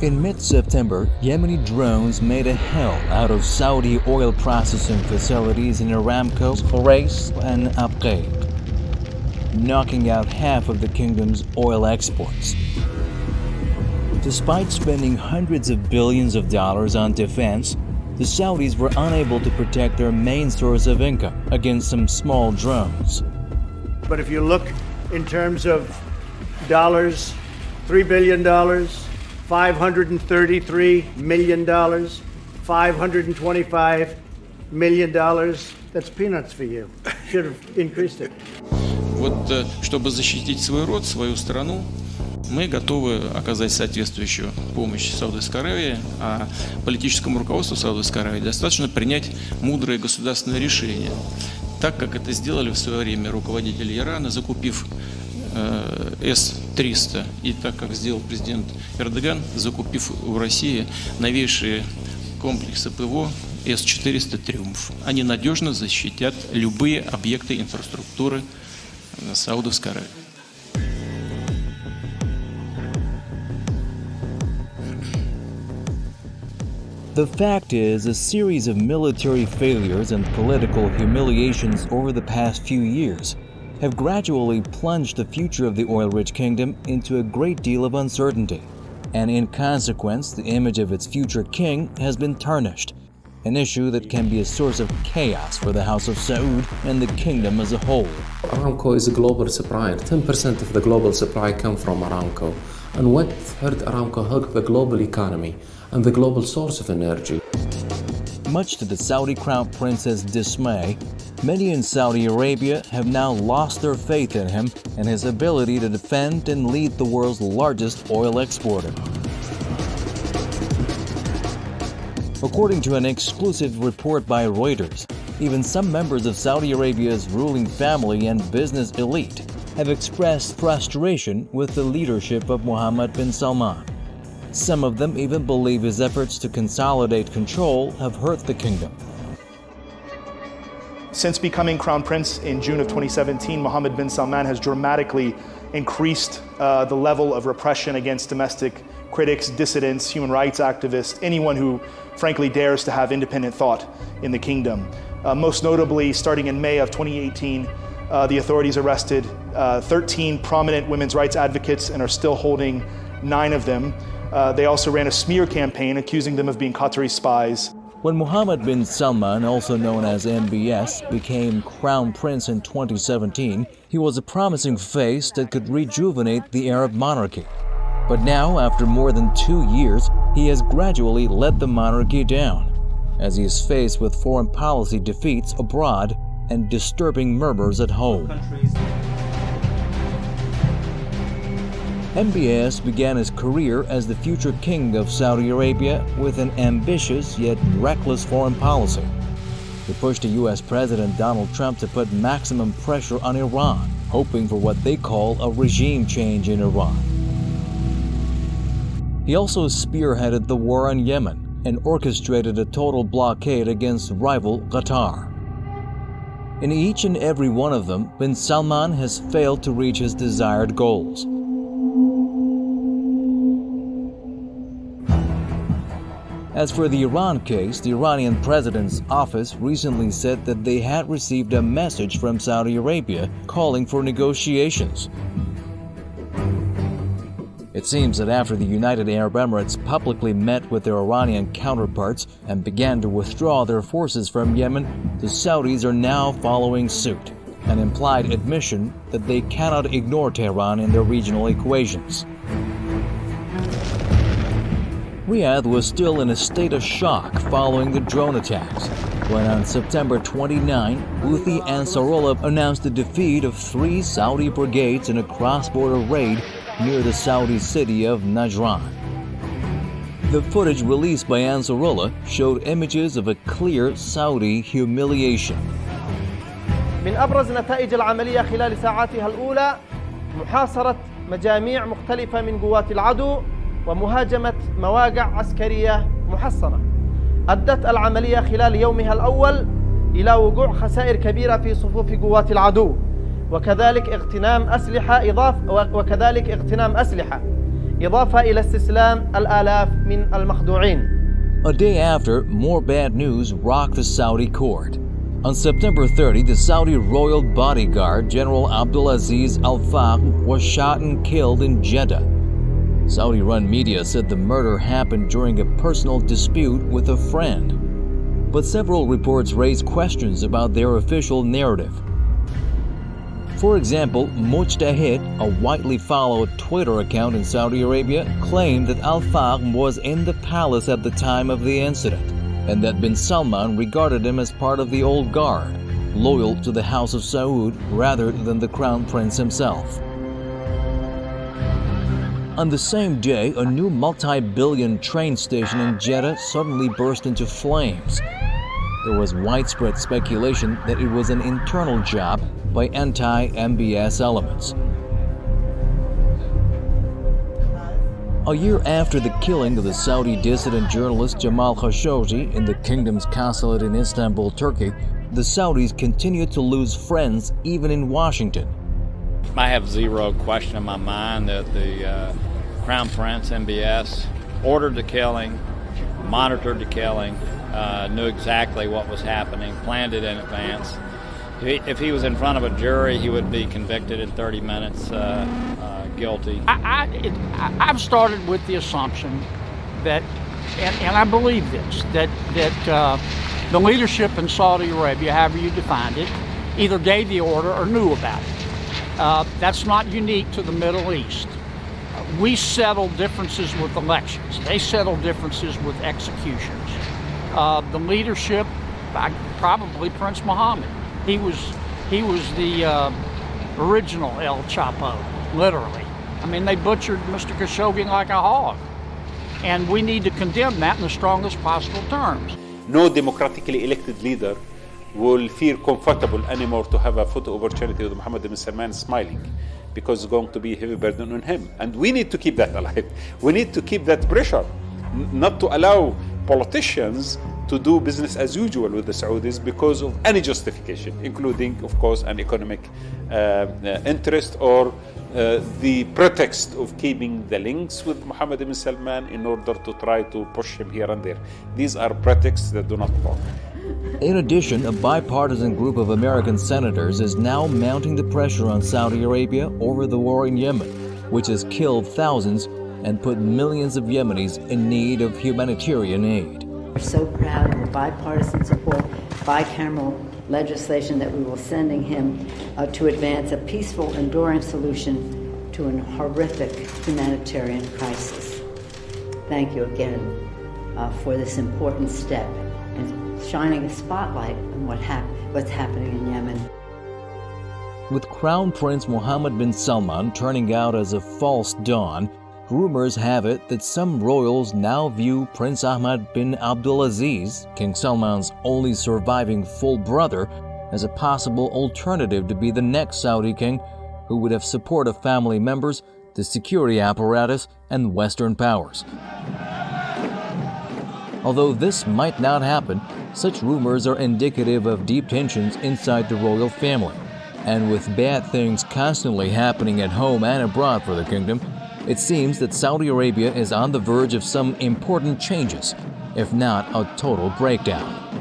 In mid-September, Yemeni drones made a hell out of Saudi oil processing facilities in Aramco's Rais and Abqaiq, knocking out half of the kingdom's oil exports. Despite spending hundreds of billions of dollars on defense, the Saudis were unable to protect their main source of income against some small drones. But if you look in terms of dollars, $3 billion, $533 million, $525 million, that's peanuts for you. Should have increased it. Вот, чтобы защитить свой род, свою страну, мы готовы оказать соответствующую помощь Саудовской Аравии, а политическому руководству Саудовской Аравии достаточно принять мудрые государственные решения, так как это сделали в свое время руководители Ирана, закупив С-300, и так как сделал президент Эрдоган, закупив в России новейшие комплексы ПВО С-400 «Триумф». Они надежно защитят любые объекты инфраструктуры Саудовской Аравии. The fact is, a series of military failures and political humiliations over the past few years have gradually plunged the future of the oil-rich kingdom into a great deal of uncertainty, and in consequence, the image of its future king has been tarnished, an issue that can be a source of chaos for the House of Saud and the kingdom as a whole. Aramco is a global supplier. 10% of the global supply comes from Aramco. And what hurt Aramco hurt the global economy and the global source of energy. Much to the Saudi Crown Prince's dismay, many in Saudi Arabia have now lost their faith in him and his ability to defend and lead the world's largest oil exporter. According to an exclusive report by Reuters, even some members of Saudi Arabia's ruling family and business elite have expressed frustration with the leadership of Mohammed bin Salman. Some of them even believe his efforts to consolidate control have hurt the kingdom. Since becoming Crown Prince in June of 2017, Mohammed bin Salman has dramatically increased the level of repression against domestic critics, dissidents, human rights activists, anyone who frankly dares to have independent thought in the kingdom. Most notably, starting in May of 2018, the authorities arrested 13 prominent women's rights advocates and are still holding 9 of them. They also ran a smear campaign accusing them of being Qatari spies. When Mohammed bin Salman, also known as MBS, became Crown Prince in 2017, he was a promising face that could rejuvenate the Arab monarchy. But now, after more than 2 years, he has gradually let the monarchy down, as he is faced with foreign policy defeats abroad and disturbing murmurs at home. MBS began his career as the future king of Saudi Arabia with an ambitious yet reckless foreign policy. He pushed the U.S. President Donald Trump to put maximum pressure on Iran, hoping for what they call a regime change in Iran. He also spearheaded the war on Yemen and orchestrated a total blockade against rival Qatar. In each and every one of them, bin Salman has failed to reach his desired goals. As for the Iran case, the Iranian president's office recently said that they had received a message from Saudi Arabia calling for negotiations. It seems that after the United Arab Emirates publicly met with their Iranian counterparts and began to withdraw their forces from Yemen, the Saudis are now following suit, an implied admission that they cannot ignore Tehran in their regional equations. Riyadh was still in a state of shock following the drone attacks, when on September 29, Houthi Ansarullah announced the defeat of 3 Saudi brigades in a cross-border raid near the Saudi city of Najran. The footage released by Ansarullah showed images of a clear Saudi humiliation. من أبرز نتائج العملية خلال ساعاتها الأولى محاصرة مجاميع مختلفة من قوات العدو ومهاجمة مواقع عسكرية محصنة. أدت العملية خلال يومها الأول إلى وقوع خسائر كبيرة في صفوف قوات العدو وكذلك اغتنام أسلحة إضافة إلى استسلام الآلاف من المخدوعين. A day after, more bad news rocked the Saudi court. On September 30, the Saudi royal bodyguard, General Abdulaziz Al Fahm, was shot and killed in Jeddah. Saudi-run media said the murder happened during a personal dispute with a friend. But several reports raised questions about their official narrative. For example, Mujtahid, a widely followed Twitter account in Saudi Arabia, claimed that Al Fahm was in the palace at the time of the incident, and that bin Salman regarded him as part of the old guard, loyal to the House of Saud rather than the Crown Prince himself. On the same day, a new multi-billion train station in Jeddah suddenly burst into flames. There was widespread speculation that it was an internal job by anti-MBS elements. A year after the killing of the Saudi dissident journalist Jamal Khashoggi in the kingdom's consulate in Istanbul, Turkey, the Saudis continued to lose friends even in Washington. I have zero question in my mind that the Crown Prince, MBS, ordered the killing, monitored the killing, knew exactly what was happening, planned it in advance. If he was in front of a jury, he would be convicted in 30 minutes, guilty. I've started with the assumption that, and I believe this, that the leadership in Saudi Arabia, however you defined it, either gave the order or knew about it. That's not unique to the Middle East. We settle differences with elections. They settle differences with executions. The leadership, probably Prince Mohammed. He was the original El Chapo, literally. I mean, they butchered Mr. Khashoggi like a hog. And we need to condemn that in the strongest possible terms. No democratically elected leader will feel comfortable anymore to have a photo opportunity with Mohammed bin Salman smiling, because it's going to be a heavy burden on him. And we need to keep that alive. We need to keep that pressure, not to allow politicians to do business as usual with the Saudis because of any justification, including, of course, an economic interest or the pretext of keeping the links with Mohammed bin Salman in order to try to push him here and there. These are pretexts that do not work. In addition, a bipartisan group of American senators is now mounting the pressure on Saudi Arabia over the war in Yemen, which has killed thousands and put millions of Yemenis in need of humanitarian aid. We're so proud of the bipartisan support, bicameral legislation that we will sending him to advance a peaceful, enduring solution to a horrific humanitarian crisis. Thank you again for this important step and shining a spotlight on what's happening in Yemen. With Crown Prince Mohammed bin Salman turning out as a false dawn, rumors have it that some royals now view Prince Ahmad bin Abdulaziz, King Salman's only surviving full brother, as a possible alternative to be the next Saudi king who would have support of family members, the security apparatus, and Western powers. Although this might not happen, such rumors are indicative of deep tensions inside the royal family. And with bad things constantly happening at home and abroad for the kingdom, it seems that Saudi Arabia is on the verge of some important changes, if not a total breakdown.